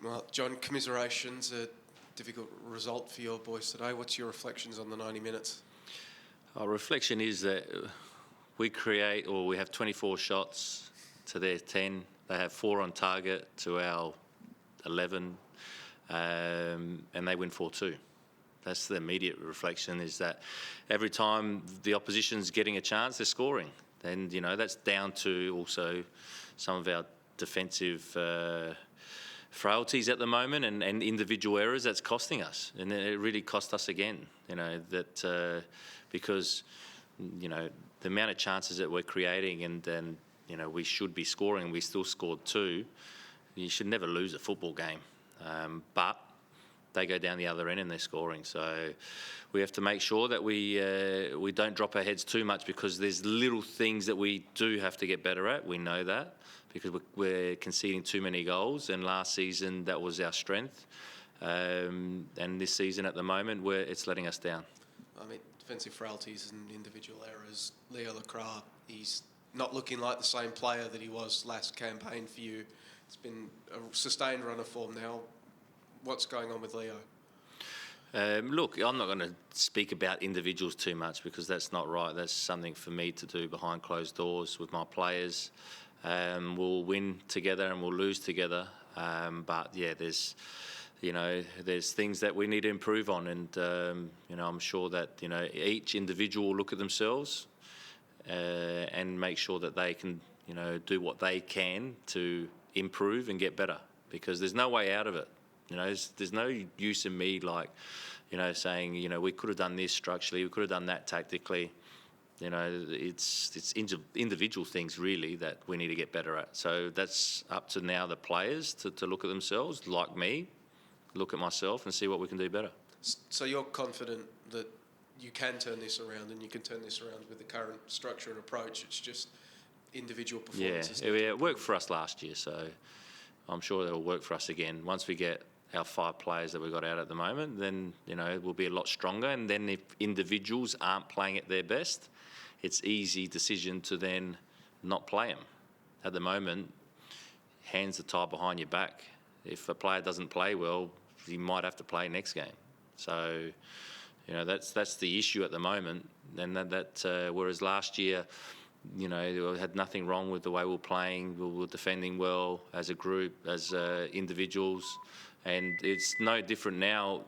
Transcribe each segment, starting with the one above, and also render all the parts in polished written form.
Well, John, commiserations. A difficult result for your boys today. What's your reflections on the 90 minutes? Our reflection is that we have 24 shots to their 10. They have 4 on target to our 11, and they win 4-2. That's the immediate reflection, is that every time the opposition's getting a chance, they're scoring. And, that's down to also some of our defensive frailties at the moment and individual errors that's costing us. And it really cost us again, because, the amount of chances that we're creating and we should be scoring, we still scored 2. You should never lose a football game. But they go down the other end and they're scoring. So we have to make sure that we don't drop our heads too much, because there's little things that we do have to get better at. We know that, because we're conceding too many goals, and last season that was our strength. And this season at the moment, it's letting us down. I mean, defensive frailties and individual errors. Leo LeCras, he's not looking like the same player that he was last campaign for you. It's been a sustained run of form now. What's going on with Leo? Look, I'm not going to speak about individuals too much, because that's not right. That's something for me to do behind closed doors with my players. We'll win together and we'll lose together. But yeah, there's things that we need to improve on, and I'm sure that each individual will look at themselves and make sure that they can do what they can to improve and get better, because there's no way out of it. There's no use in me saying we could have done this structurally, we could have done that tactically. It's individual things really that we need to get better at. So that's up to now the players to look at themselves, like me, look at myself and see what we can do better. So you're confident that you can turn this around, and you can turn this around with the current structure and approach? It's just individual performances. Yeah, it worked for us last year, so I'm sure it'll work for us again. Once we get our 5 players that we've got out at the moment, then we'll be a lot stronger. And then if individuals aren't playing at their best, it's easy decision to then not play them. At the moment, hands are tied behind your back. If a player doesn't play well, he might have to play next game. So that's the issue at the moment. And whereas last year, we had nothing wrong with the way we were playing. We were defending well as a group, as individuals. And it's no different now.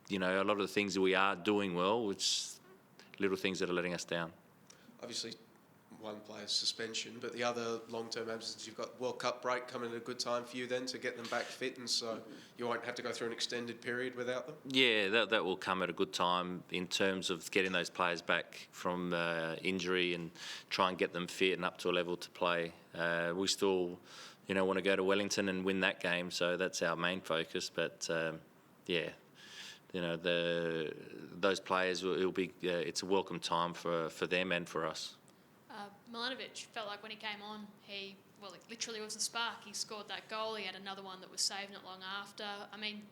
A lot of the things that we are doing well, it's little things that are letting us down. Obviously, one player's suspension, but the other long-term absence, you've got World Cup break coming at a good time for you then to get them back fit, and so you won't have to go through an extended period without them? Yeah, that will come at a good time in terms of getting those players back from injury and try and get them fit and up to a level to play. We still want to go to Wellington and win that game, so that's our main focus. But those players it's a welcome time for them and for us. Milanovic felt like when he came on, it literally was a spark. He scored that goal. He had another one that was saved not long after. I mean,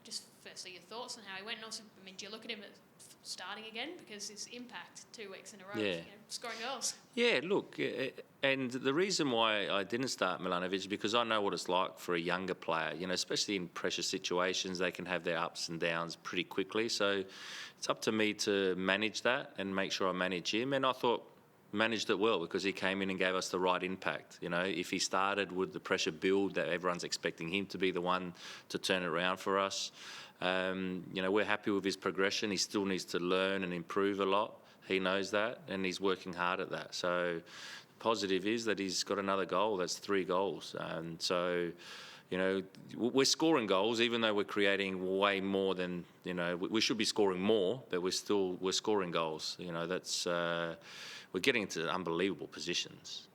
just firstly your thoughts on how he went, and also, do you look at him as starting again, because his impact 2 weeks in a row, scoring goals? Yeah, look, and the reason why I didn't start Milanovic is because I know what it's like for a younger player. Especially in pressure situations, they can have their ups and downs pretty quickly. So it's up to me to manage that and make sure I manage him. And I thought managed it well, because he came in and gave us the right impact. If he started with the pressure build that everyone's expecting him to be the one to turn it around for us, we're happy with his progression. He still needs to learn and improve a lot. He knows that, and he's working hard at that. So positive is that he's got another goal. That's 3 goals. And so, we're scoring goals, even though we're creating way more than, we should be scoring more, but we're scoring goals. That's, we're getting into unbelievable positions.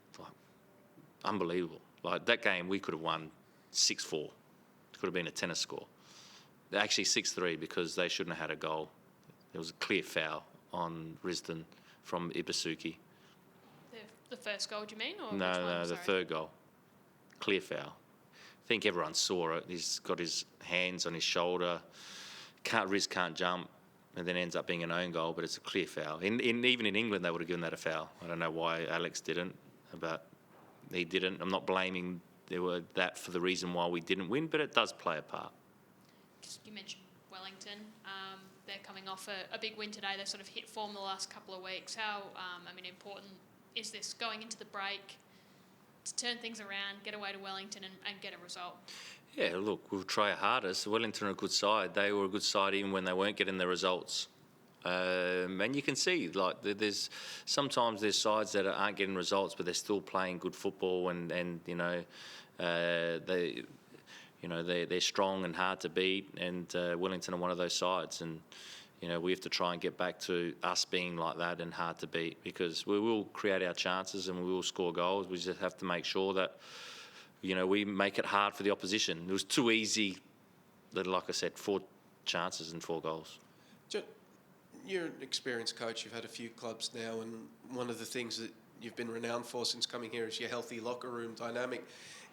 Unbelievable. Like that game, we could have won 6-4. It could have been a tennis score. Actually 6-3, because they shouldn't have had a goal. There was a clear foul on Risdon from Ibasuki. The first goal, do you mean? Or No, the third goal. Clear foul. I think everyone saw it. He's got his hands on his shoulder. Riz can't jump, and then ends up being an own goal, but it's a clear foul. Even in England, they would have given that a foul. I don't know why Alex didn't, but he didn't. I'm not blaming there were that for the reason why we didn't win, but it does play a part. You mentioned Wellington. They're coming off a big win today. They've sort of hit form the last couple of weeks. How, important is this going into the break to turn things around, get away to Wellington and get a result? Yeah, look, we'll try our hardest. Wellington are a good side. They were a good side even when they weren't getting the results. And you can see, like, there's sometimes there's sides that aren't getting results, but they're still playing good football, and they're strong and hard to beat. And Wellington are one of those sides, and we have to try and get back to us being like that and hard to beat, because we will create our chances and we will score goals. We just have to make sure that we make it hard for the opposition. It was too easy. That, like I said, 4 chances and 4 goals. You're an experienced coach. You've had a few clubs now, and one of the things that you've been renowned for since coming here is your healthy locker room dynamic.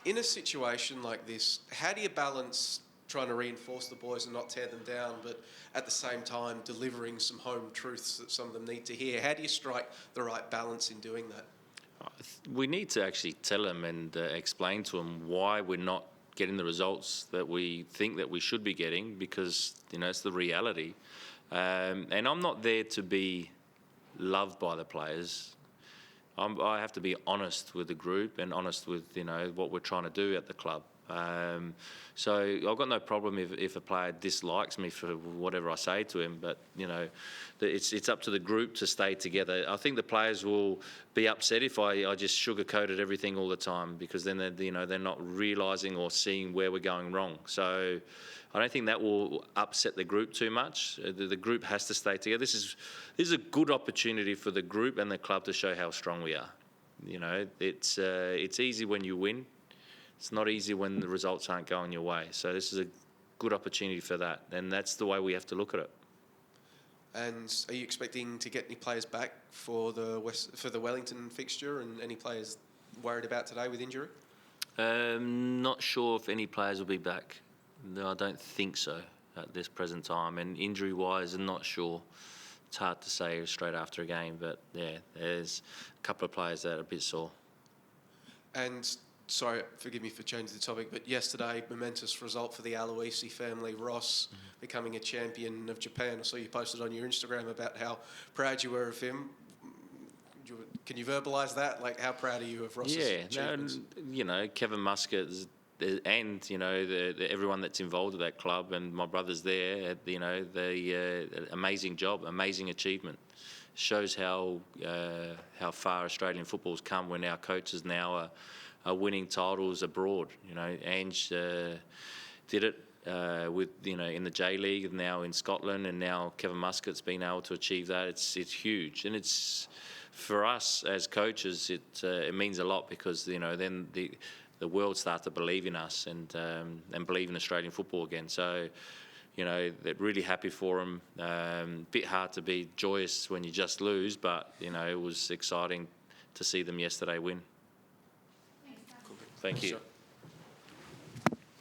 In a situation like this, how do you balance trying to reinforce the boys and not tear them down, but at the same time delivering some home truths that some of them need to hear? How do you strike the right balance in doing that? We need to actually tell them and explain to them why we're not getting the results that we think that we should be getting, because it's the reality. And I'm not there to be loved by the players. I have to be honest with the group and honest with what we're trying to do at the club. So I've got no problem if a player dislikes me for whatever I say to him, but it's up to the group to stay together. I think the players will be upset if I just sugarcoated everything all the time, because then they're not realising or seeing where we're going wrong. So I don't think that will upset the group too much. The group has to stay together. This is a good opportunity for the group and the club to show how strong we are. It's easy when you win. It's not easy when the results aren't going your way. So this is a good opportunity for that, and that's the way we have to look at it. And are you expecting to get any players back for the Wellington fixture, and any players worried about today with injury? Not sure if any players will be back. No, I don't think so at this present time. And injury-wise, I'm not sure. It's hard to say straight after a game, but yeah, there's a couple of players that are a bit sore. And sorry, forgive me for changing the topic, but yesterday, momentous result for the Aloisi family. Ross becoming a champion of Japan. I saw you posted on your Instagram about how proud you were of him. Can you verbalise that? Like, how proud are you of Ross's achievements? Kevin Muscat and everyone that's involved with that club, and my brother's there. Amazing job, amazing achievement. Shows how far Australian football's come when our coaches now are winning titles abroad. Ange did it with in the J League, now in Scotland, and now Kevin Muscat's been able to achieve that. It's huge, and it's for us as coaches. It means a lot, because then the world starts to believe in us and believe in Australian football again. So they're really happy for them. Bit hard to be joyous when you just lose, but it was exciting to see them yesterday win. Thank you.